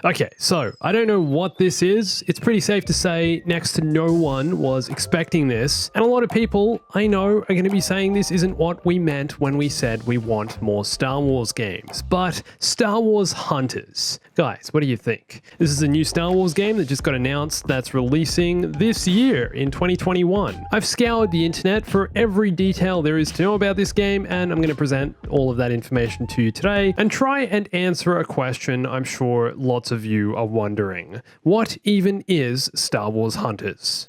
Okay, so I don't know what this is. It's pretty safe to say next to no one was expecting this. And a lot of people I know are going to be saying this isn't what we meant when we said we want more Star Wars games. But Star Wars Hunters. Guys, what do you think? This is a new Star Wars game that just got announced that's releasing this year in 2021. I've scoured the internet for every detail there is to know about this game, and I'm going to present all of that information to you today and try and answer a question I'm sure lots of you are wondering. What even is Star Wars Hunters?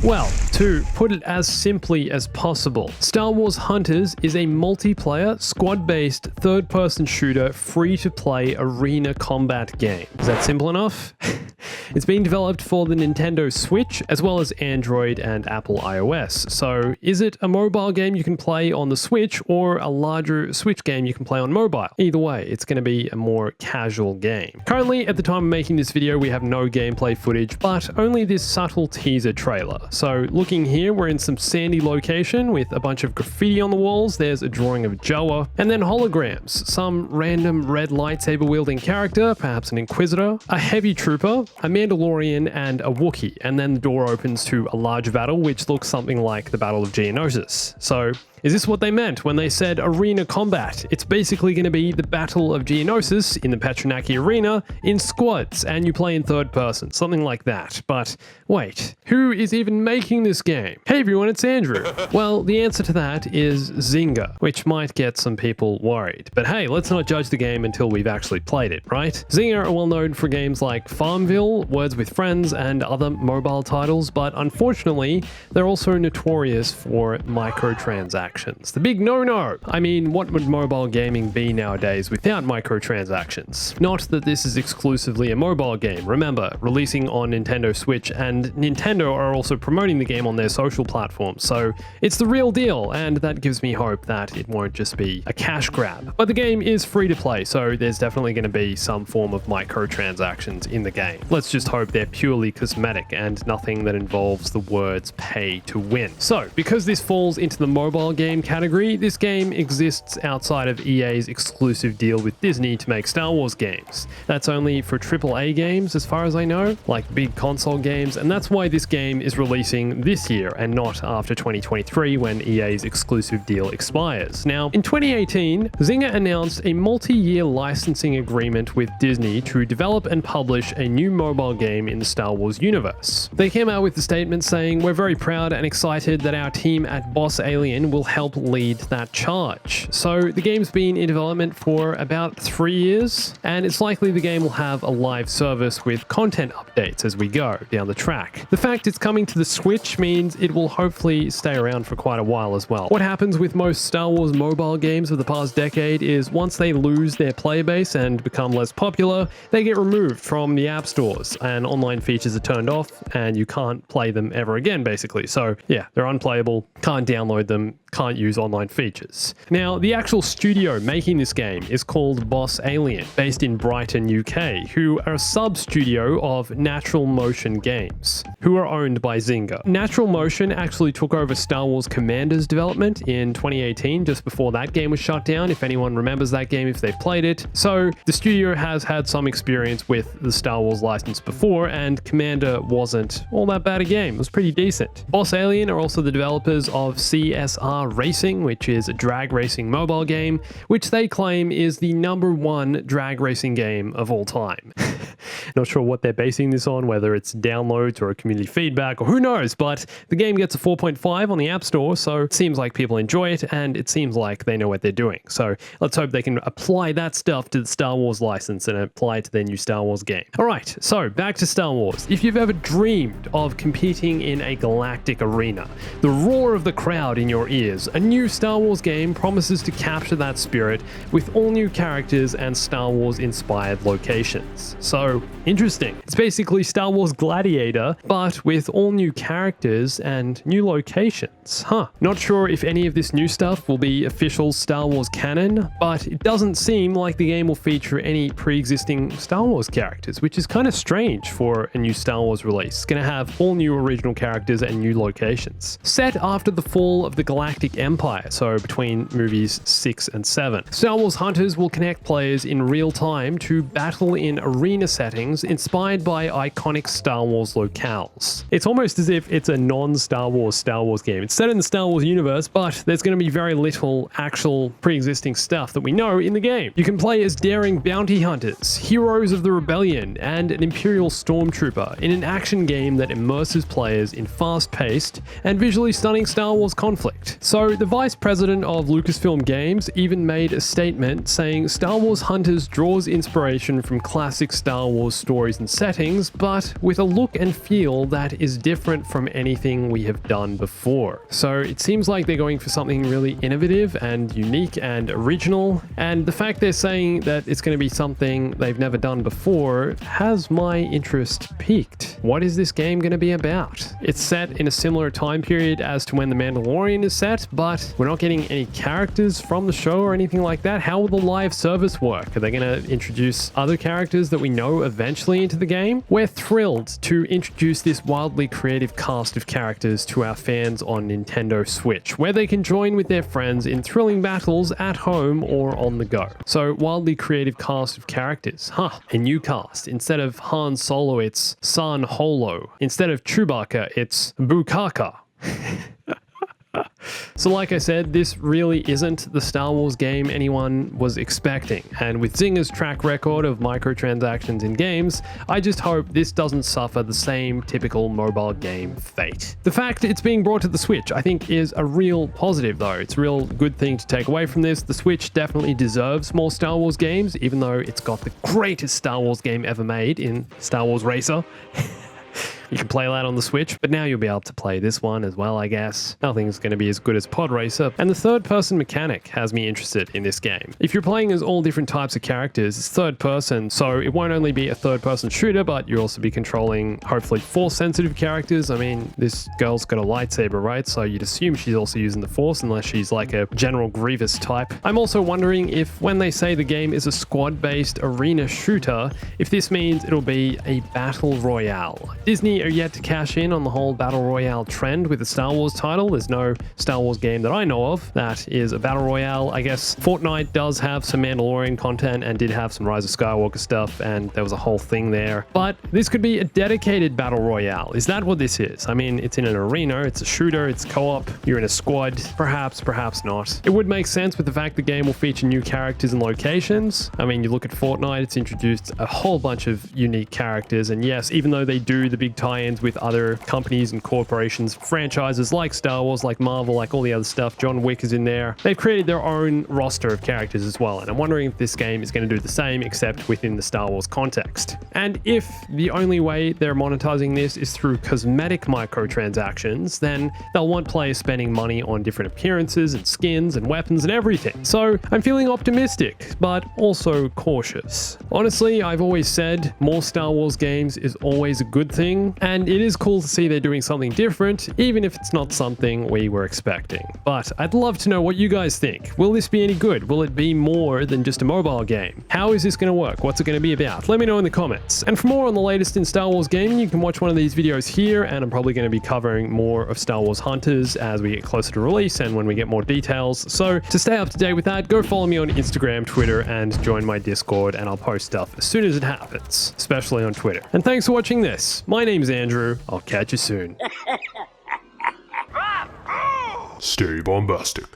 Well, to put it as simply as possible, Star Wars Hunters is a multiplayer, squad-based, third-person shooter, free-to-play arena combat game. Is that simple enough? It's being developed for the Nintendo Switch, as well as Android and Apple iOS. So, is it a mobile game you can play on the Switch, or a larger Switch game you can play on mobile? Either way, it's going to be a more casual game. Currently, at the time of making this video, we have no gameplay footage, but only this subtle teaser trailer. So, looking here, we're in some sandy location with a bunch of graffiti on the walls. There's a drawing of Jawa, and then holograms. Some random red lightsaber-wielding character, perhaps an Inquisitor, a heavy trooper, a Mandalorian, and a Wookiee. And then the door opens to a large battle, which looks something like the Battle of Geonosis. So, is this what they meant when they said arena combat? It's basically going to be the Battle of Geonosis in the Petronaki Arena in squads, and you play in third person, something like that. But wait, who is even making this game? Hey everyone, it's Andrew. Well, the answer to that is Zynga, which might get some people worried. But hey, let's not judge the game until we've actually played it, right? Zynga are well known for games like Farmville, Words with Friends, and other mobile titles, but unfortunately, they're also notorious for microtransactions. The big no-no. I mean, what would mobile gaming be nowadays without microtransactions? Not that this is exclusively a mobile game. Remember, releasing on Nintendo Switch, and Nintendo are also promoting the game on their social platforms, so it's the real deal, and that gives me hope that it won't just be a cash grab. But the game is free to play, so there's definitely going to be some form of microtransactions in the game. Let's just hope they're purely cosmetic and nothing that involves the words pay to win. So, because this falls into the mobile game category, this game exists outside of EA's exclusive deal with Disney to make Star Wars games. That's only for AAA games as far as I know, like big console games, and that's why this game is releasing this year and not after 2023 when EA's exclusive deal expires. Now, in 2018, Zynga announced a multi-year licensing agreement with Disney to develop and publish a new mobile game in the Star Wars universe. They came out with a statement saying, "We're very proud and excited that our team at Boss Alien will help lead that charge." So the game's been in development for about 3 years, and it's likely the game will have a live service with content updates as we go down the track. The fact it's coming to the Switch means it will hopefully stay around for quite a while as well. What happens with most Star Wars mobile games of the past decade is once they lose their player base and become less popular, they get removed from the app stores and online features are turned off and you can't play them ever again, basically. So yeah, they're unplayable, can't download them, can't use online features. Now, the actual studio making this game is called Boss Alien, based in Brighton, UK, who are a sub-studio of Natural Motion Games, who are owned by Zynga. Natural Motion actually took over Star Wars Commander's development in 2018, just before that game was shut down, if anyone remembers that game, if they've played it. So, the studio has had some experience with the Star Wars license before, and Commander wasn't all that bad a game. It was pretty decent. Boss Alien are also the developers of CSR Racing, which is a drag racing mobile game, which they claim is the #1 drag racing game of all time. Not sure what they're basing this on, whether it's downloads or a community feedback or who knows, but the game gets a 4.5 on the App Store, so it seems like people enjoy it and it seems like they know what they're doing. So let's hope they can apply that stuff to the Star Wars license and apply it to their new Star Wars game. Alright, so back to Star Wars. If you've ever dreamed of competing in a galactic arena, the roar of the crowd in your ears, a new Star Wars game promises to capture that spirit with all new characters and Star Wars inspired locations. So So interesting. It's basically Star Wars Gladiator, but with all new characters and new locations. Not sure if any of this new stuff will be official Star Wars canon, but it doesn't seem like the game will feature any pre-existing Star Wars characters, which is kind of strange for a new Star Wars release. It's going to have all new original characters and new locations. Set after the fall of the Galactic Empire, so between movies 6 and 7. Star Wars Hunters will connect players in real time to battle in arena settings inspired by iconic Star Wars locales. It's almost as if it's a non-Star Wars game. It's set in the Star Wars universe, but there's going to be very little actual pre-existing stuff that we know in the game. You can play as daring bounty hunters, heroes of the rebellion, and an Imperial stormtrooper in an action game that immerses players in fast-paced and visually stunning Star Wars conflict. So the vice president of Lucasfilm Games even made a statement saying Star Wars Hunters draws inspiration from classic Star Wars stories and settings, but with a look and feel that is different from anything we have done before. So it seems like they're going for something really innovative and unique and original, and the fact they're saying that it's going to be something they've never done before has my interest piqued. What is this game going to be about? It's set in a similar time period as to when The Mandalorian is set, but we're not getting any characters from the show or anything like that. How will the live service work? Are they going to introduce other characters that we know eventually into the game? We're thrilled to introduce this wildly creative cast of characters to our fans on Nintendo Switch, where they can join with their friends in thrilling battles at home or on the go. So, wildly creative cast of characters. A new cast. Instead of Han Solo, it's San Holo. Instead of Chewbacca, it's Bukaka. So like I said, this really isn't the Star Wars game anyone was expecting, and with Zynga's track record of microtransactions in games, I just hope this doesn't suffer the same typical mobile game fate. The fact it's being brought to the Switch, I think, is a real positive though. It's a real good thing to take away from this. The Switch definitely deserves more Star Wars games, even though it's got the greatest Star Wars game ever made in Star Wars Racer. You can play that on the Switch, but now you'll be able to play this one as well, I guess. Nothing's going to be as good as Pod Racer, and the third-person mechanic has me interested in this game. If you're playing as all different types of characters, it's third person, so it won't only be a third-person shooter, but you'll also be controlling, hopefully, Force-sensitive characters. I mean, this girl's got a lightsaber, right? So you'd assume she's also using the Force, unless she's like a General Grievous type. I'm also wondering if, when they say the game is a squad-based arena shooter, if this means it'll be a battle royale. Disney are yet to cash in on the whole battle royale trend with the Star Wars title. There's no Star Wars game that I know of that is a battle royale. I guess Fortnite does have some Mandalorian content and did have some Rise of Skywalker stuff, and there was a whole thing there. But this could be a dedicated battle royale. Is that what this is? I mean, it's in an arena, it's a shooter, it's co-op, you're in a squad. Perhaps, perhaps not. It would make sense with the fact the game will feature new characters and locations. I mean, you look at Fortnite, it's introduced a whole bunch of unique characters, and yes, even though they do the big tie-ins with other companies and corporations, franchises like Star Wars, like Marvel, like all the other stuff, John Wick is in there. They've created their own roster of characters as well, and I'm wondering if this game is going to do the same, except within the Star Wars context. And if the only way they're monetizing this is through cosmetic microtransactions, then they'll want players spending money on different appearances and skins and weapons and everything. So I'm feeling optimistic, but also cautious. Honestly, I've always said more Star Wars games is always a good thing, and it is cool to see they're doing something different, even if it's not something we were expecting. But I'd love to know what you guys think. Will this be any good? Will it be more than just a mobile game? How is this going to work? What's it going to be about? Let me know in the comments. And for more on the latest in Star Wars gaming, you can watch one of these videos here, and I'm probably going to be covering more of Star Wars Hunters as we get closer to release and when we get more details. So to stay up to date with that, go follow me on Instagram, Twitter, and join my Discord, and I'll post stuff as soon as it happens, especially on Twitter. And thanks for watching this. My name's Andrew. I'll catch you soon. Stay bombastic.